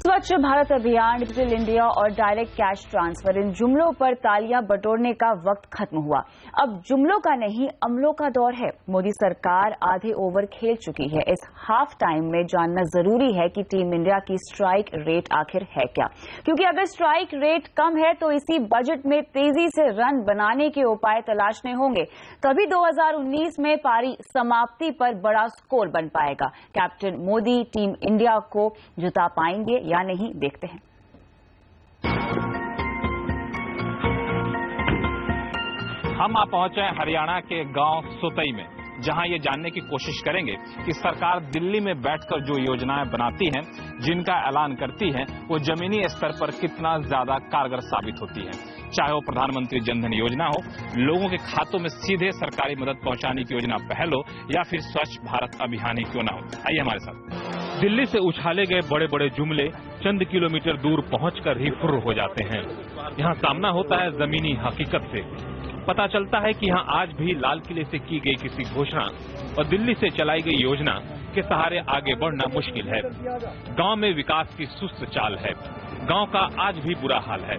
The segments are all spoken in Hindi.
स्वच्छ भारत अभियान, डिजिटल इंडिया और डायरेक्ट कैश ट्रांसफर, इन जुमलों पर तालियां बटोरने का वक्त खत्म हुआ। अब जुमलों का नहीं, अमलों का दौर है। मोदी सरकार आधे ओवर खेल चुकी है। इस हाफ टाइम में जानना जरूरी है कि टीम इंडिया की स्ट्राइक रेट आखिर है क्या, क्योंकि अगर स्ट्राइक रेट कम है तो इसी बजट में तेजी से रन बनाने के उपाय तलाशने होंगे, तभी 2019 में पारी समाप्ति पर बड़ा स्कोर बन पाएगा। कैप्टन मोदी टीम इंडिया को जिता पाएंगे या नहीं, देखते हैं। हम आप पहुंचे हैं हरियाणा के गांव सोतई में, जहां ये जानने की कोशिश करेंगे कि सरकार दिल्ली में बैठकर जो योजनाएं बनाती हैं, जिनका ऐलान करती है, वो जमीनी स्तर पर कितना ज्यादा कारगर साबित होती है। चाहे वो प्रधानमंत्री जनधन योजना हो, लोगों के खातों में सीधे सरकारी मदद पहुंचाने की योजना पहल हो, या फिर स्वच्छ भारत अभियान ही क्यों ना हो। आइए हमारे साथ। दिल्ली से उछाले गए बड़े बड़े जुमले चंद किलोमीटर दूर पहुंचकर ही फुर्र हो जाते हैं। यहाँ सामना होता है जमीनी हकीकत से। पता चलता है कि यहाँ आज भी लाल किले से की गई किसी घोषणा और दिल्ली से चलाई गई योजना के सहारे आगे बढ़ना मुश्किल है। गांव में विकास की सुस्त चाल है। गांव का आज भी बुरा हाल है।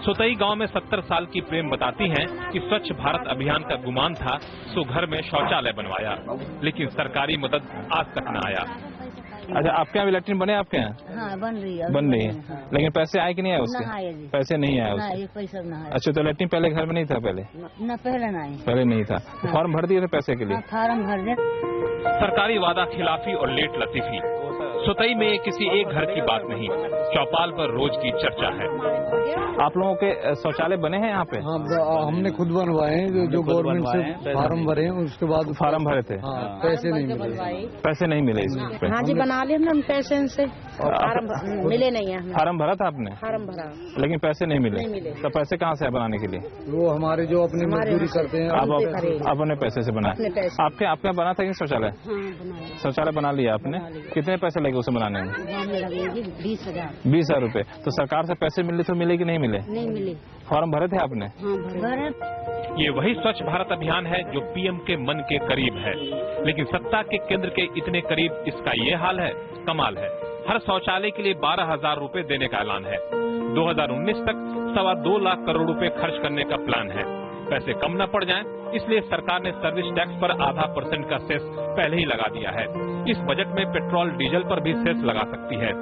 सोतई गांव में 70 साल की प्रेम बताती हैं कि स्वच्छ भारत अभियान का गुमान था, सो घर में शौचालय बनवाया, लेकिन सरकारी मदद आज तक न आया। अच्छा, आपके यहाँ भी लैट्रिन बने? आपके यहाँ? हाँ, बन रही है। हाँ। लेकिन पैसे आए कि नहीं आए उसके? ना आए जी। पैसे नहीं आए उसके? एक पैसा ना आया। अच्छा, तो लैट्रिन पहले घर में नहीं था? पहले न पहले नहीं, पहले नहीं था। तो फॉर्म भर दिए थे पैसे के लिए? फार्म भर दे। सरकारी वादा खिलाफी और लेट लतीफी। सोतई में किसी एक घर की बात नहीं, चौपाल पर रोज की चर्चा है। आप लोगों के शौचालय बने हैं यहाँ पे? हाँ, हमने खुद बनवाए हैं। जो गवर्नमेंट से फार्म भरे हैं, उसके बाद फार्म भरे थे। हाँ, पैसे नहीं मिले। पैसे नहीं मिले इसमें? हाँ जी, बना लिया हम पैसे से, फार्म मिले नहीं है। फार्म भरा था आपने? फार्म भरा, लेकिन पैसे नहीं मिले। तो पैसे कहाँ से बनाने के लिए? वो हमारे जो अपनी मजदूरी करते हैं, आप अपने पैसे से बनाए? आपके यहाँ बना था कि शौचालय? शौचालय बना लिया आपने? कितने पैसे लगे उसे बनाने में? 20,000। 20,000 रुपए। तो सरकार से पैसे मिले तो मिले कि नहीं मिले? नहीं मिले। फॉर्म भरे थे आपने? भरे। ये वही स्वच्छ भारत अभियान है जो पीएम के मन के करीब है, लेकिन सत्ता के केंद्र के इतने करीब इसका ये हाल है। कमाल है। हर शौचालय के लिए 12,000 रुपए देने का ऐलान है। 2019 तक 2.25 लाख करोड़ रुपए खर्च करने का प्लान है। पैसे कम न पड़ जाएं, इसलिए सरकार ने सर्विस टैक्स पर 0.5% का सेस पहले ही लगा दिया है। इस बजट में पेट्रोल डीजल पर भी सेस लगा सकती है।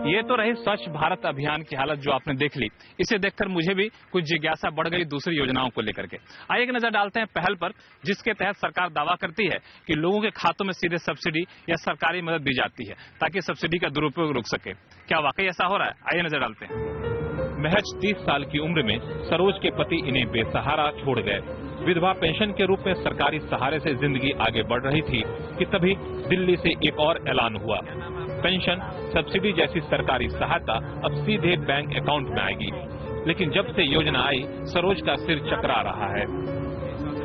ये तो रही स्वच्छ भारत अभियान की हालत जो आपने देख ली। इसे देखकर मुझे भी कुछ जिज्ञासा बढ़ गई दूसरी योजनाओं को लेकर के। आइए एक नजर डालते हैं पहल पर, जिसके तहत सरकार दावा करती है कि लोगों के खातों में सीधे सब्सिडी या सरकारी मदद दी जाती है, ताकि सब्सिडी का दुरुपयोग रुक सके। क्या वाकई ऐसा हो रहा है? आइए नजर डालते हैं। महज 30 साल की उम्र में सरोज के पति इन्हें बेसहारा छोड़ गए। विधवा पेंशन के रूप में सरकारी सहारे से जिंदगी आगे बढ़ रही थी कि तभी दिल्ली से एक और ऐलान हुआ। पेंशन, सब्सिडी जैसी सरकारी सहायता अब सीधे बैंक अकाउंट में आएगी। लेकिन जब से योजना आई, सरोज का सिर चकरा रहा है।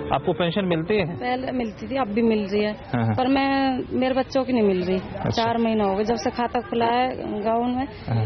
आपको पेंशन मिलती है? पहले मिलती थी, अब भी मिल रही है। पर मेरे बच्चों की नहीं मिल रही। अच्छा। 4 महीना हो गए जब से खाता खुला है गाँव में।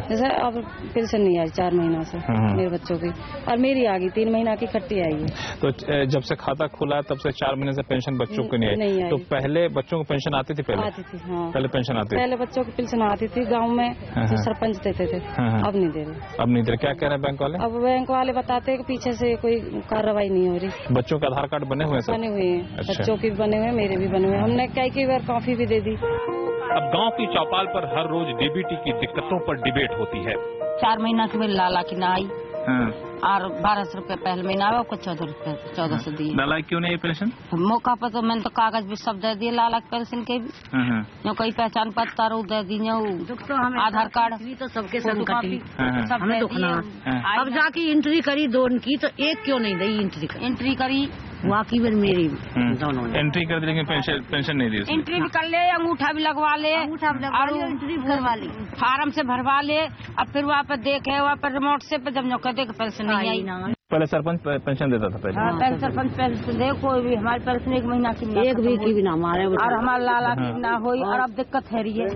जैसे अब पेंशन नहीं आई 4 महीना से मेरे बच्चों की, और मेरी आ गई 3 महीना की खट्टी आई है। तो जब से खाता खुला है तब से 4 महीने से पेंशन बच्चों को नहीं आई। तो पहले बच्चों को पेंशन आती थी? पहले आती थी। हाँ, पहले पेंशन आती थी। पहले बच्चों की पेंशन आती थी गाँव में, तो सरपंच देते थे। अब नहीं दे रहे। अब नहीं दे रहे। क्या कह रहे हैं बैंक वाले? अब बैंक वाले बताते हैं कि पीछे से कोई कार्रवाई नहीं हो रही। बच्चों के आधार कार्ड बने हुए हैं? बने हुए हैं। अच्छा। बच्चों के भी बने हुए हैं, मेरे भी बने हुए हैं। हमने कई बार कॉफी भी दे दी। अब गांव की चौपाल पर हर रोज डीबीटी की दिक्कतों पर डिबेट होती है। 4 महीना से मेरी लाला की ना आई, और 1200 रुपए पहले महीना आया, को 1400 दिए। लाला क्यों नहीं पेंशन? मौका पर तो मैंने तो कागज भी सब दे दिए लाला की पेंशन के भी। जो कई पहचान पत्र दे दी, आधार कार्ड भी तो सबके सब कटी। अब जाके एंट्री करी 2 की, तो एक क्यों नहीं दी एंट्री करी वाकई में मेरी दोनों एंट्री कर दी, लेकिन पेंशन नहीं दी। एंट्री भी कर ले, अंगूठा भी लगवा ले, और एंट्री भी करवा ले, फार्म से भरवा ले। अब फिर वहाँ पर देखे, वहाँ पर रिमोट से जब जो कहते पेंशन नहीं आई। पहले सरपंच पेंशन देता था? पहले सरपंच पेंशन दे, कोई भी हमारी पेंशन 1 महीना की एक भी की भी ना हमारे, और हमारे लाला की ना हुई, और अब दिक्कत है रही है।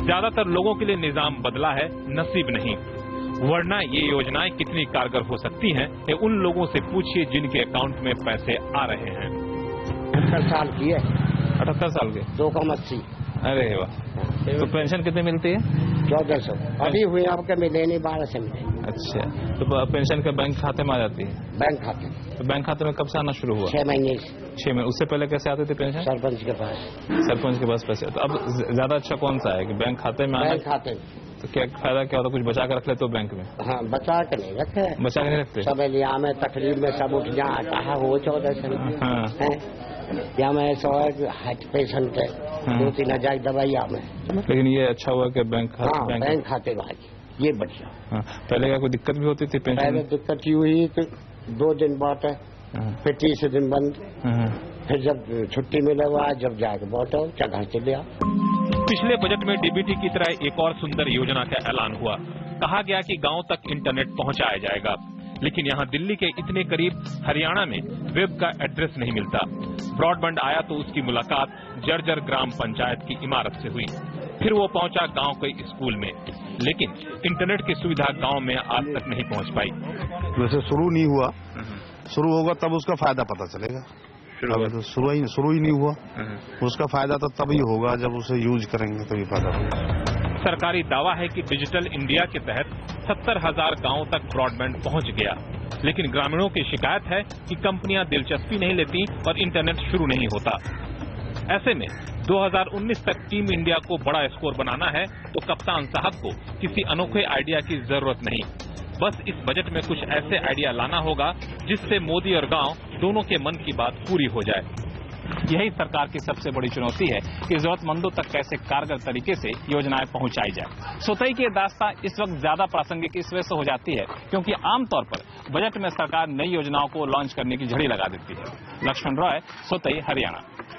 ज्यादातर लोगों के लिए निजाम बदला है, नसीब नहीं। वरना ये योजनाएं कितनी कारगर हो सकती हैं, ये उन लोगों से पूछिए जिनके अकाउंट में पैसे आ रहे हैं। 78 साल की है। 78 साल के? 2 कम 80। अरे वाह। तो पेंशन कितनी मिलती है? 1400। अभी हुए आपके मिले नहीं, 1200 मिले। अच्छा, तो पेंशन का बैंक खाते में आ जाती है? बैंक खाते। तो बैंक खाते में कब से आना शुरू हुआ? 6 महीने से। 6 महीने। उससे पहले कैसे आती थी पेंशन? सरपंच के पास। सरपंच के पास पैसे। तो अब ज्यादा अच्छा कौन सा है कि बैंक खाते में आना? बैंक खाते। तो क्या फायदा क्या होता? कुछ बचा के रख ले तो बैंक में? हाँ, बचा के नहीं रखे। बचा के नहीं रखते? सब लिया में तकरीब में सब उठ जा कहा हो 1400। हाँ, या मैं 100 पेशेंट के 2-3 हजार दवाई में। लेकिन ये अच्छा हुआ कि बैंक खाते भाई, ये बढ़िया। हाँ, पहले क्या कोई दिक्कत भी होती थी पेंशन? पहले दिक्कत ये हुई कि 2 दिन बाद है, फिर 30 दिन बंद, फिर जब छुट्टी मिले हुआ जब जाके बांटो घर चले आओ। पिछले बजट में डीबीटी की तरह एक और सुंदर योजना का ऐलान हुआ। कहा गया कि गांव तक इंटरनेट पहुंचाया जाएगा, लेकिन यहां दिल्ली के इतने करीब हरियाणा में वेब का एड्रेस नहीं मिलता। ब्रॉडबैंड आया तो उसकी मुलाकात जर्जर ग्राम पंचायत की इमारत से हुई, फिर वो पहुंचा गांव के स्कूल में, लेकिन इंटरनेट की सुविधा गांव में आज तक नहीं पहुंच पाई। वैसे शुरू नहीं हुआ, शुरू होगा तब उसका फायदा पता चलेगा। अभी तो शुरू ही नहीं हुआ। उसका फायदा तो तभी होगा जब उसे यूज करेंगे तभी फायदा होगा। सरकारी दावा है कि डिजिटल इंडिया के तहत 70,000 गांवों तक ब्रॉडबैंड पहुंच गया, लेकिन ग्रामीणों की शिकायत है कि कंपनियां दिलचस्पी नहीं लेती और इंटरनेट शुरू नहीं होता। ऐसे में 2019 तक टीम इंडिया को बड़ा स्कोर बनाना है तो कप्तान साहब को किसी अनोखे आइडिया की जरूरत नहीं, बस इस बजट में कुछ ऐसे आइडिया लाना होगा जिससे मोदी और गांव दोनों के मन की बात पूरी हो जाए। यही सरकार की सबसे बड़ी चुनौती है कि जरूरतमंदों तक कैसे कारगर तरीके से योजनाएं पहुंचाई जाए। सोतई की दास्तां इस वक्त ज्यादा प्रासंगिक इस वजह से हो जाती है क्योंकि आमतौर पर बजट में सरकार नई योजनाओं को लॉन्च करने की झड़ी लगा देती है। लक्ष्मण रॉय, सोतई, हरियाणा।